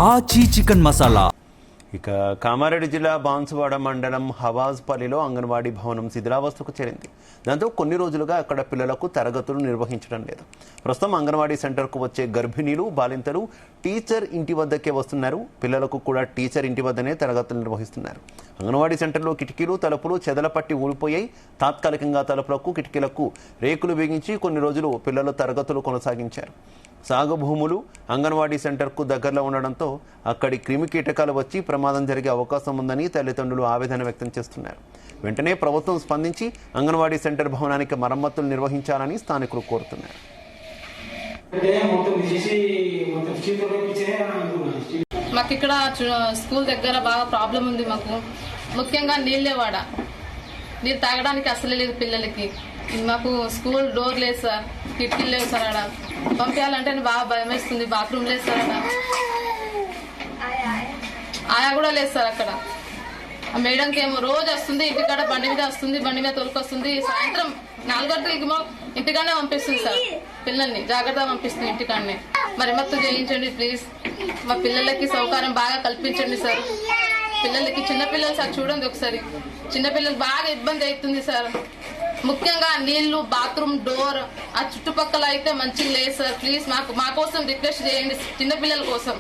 ఆచి చికెన్ మసాలా. ఇక కామారెడ్డి జిల్లా బాన్సువాడ మండలం హవాజ్పల్లిలో అంగన్వాడీ భవనం శిథిలావస్థకు చేరింది. దాంతో కొన్ని రోజులుగా అక్కడ పిల్లలకు తరగతులు నిర్వహించడం లేదు. ప్రస్తుతం అంగన్వాడీ సెంటర్కు వచ్చే గర్భిణీలు, బాలింతలు టీచర్ ఇంటి వద్దకే వస్తున్నారు. పిల్లలకు కూడా టీచర్ ఇంటి వద్దనే తరగతులు నిర్వహిస్తున్నారు. అంగన్వాడీ సెంటర్లో కిటికీలు, తలుపులు చెదల పట్టి ఊడిపోయాయి. తాత్కాలికంగా తలుపులకు, కిటికీలకు రేకులు బిగించి కొన్ని రోజులు పిల్లలు తరగతులు కొనసాగించారు. సాగు భూములు అంగన్వాడీ సెంటర్కు దగ్గరలో ఉండడంతో అక్కడి క్రిమి కీటకాలు వచ్చి ప్రమాదం జరిగే అవకాశం ఉందని తల్లిదండ్రులు ఆవేదన వ్యక్తం చేస్తున్నారు. వెంటనే ప్రభుత్వం స్పందించి అంగన్వాడీ సెంటర్ భవనానికి మరమ్మతులు నిర్వహించాలని స్థానికులు కోరుతున్నారు. మాకు ఇక్కడ స్కూల్ దగ్గర బాగా ప్రాబ్లం ఉంది. మాకు ముఖ్యంగా నీళ్ళేవాడ, నీళ్ళు తాగడానికి అసలు లేదు పిల్లలకి. మాకు స్కూల్ డోర్ లేదు సార్, కిటికీలు లేవు సార్. ఆడ పంపించాలంటే బాగా భయం వేస్తుంది. బాత్రూమ్ లేదు సార్, ఆడ ఆయా కూడా లేదు సార్. అక్కడ మేడంకి ఏమో రోజు వస్తుంది, ఇంటికాడ బండి మీద వస్తుంది, బండి మీద తొలుకొస్తుంది. సాయంత్రం 4 గంటలకి ఇంటికాడనే పంపిస్తుంది సార్. పిల్లల్ని జాగ్రత్తగా పంపిస్తుంది ఇంటికాడనే. మరమ్మత్తు చేయించండి ప్లీజ్. మా పిల్లలకి సౌకర్యం బాగా కల్పించండి సార్. పిల్లలకి చిన్నపిల్లలు సార్ చూడండి ఒకసారి, చిన్నపిల్లలు బాగా ఇబ్బంది అవుతుంది సార్. ముఖ్యంగా నీళ్లు, బాత్రూమ్ డోర్ ఆ చుట్టుపక్కల అయితే మంచిగా లేదు సార్. ప్లీజ్ మా కోసం రిక్వెస్ట్ చేయండి, చిన్నపిల్లల కోసం.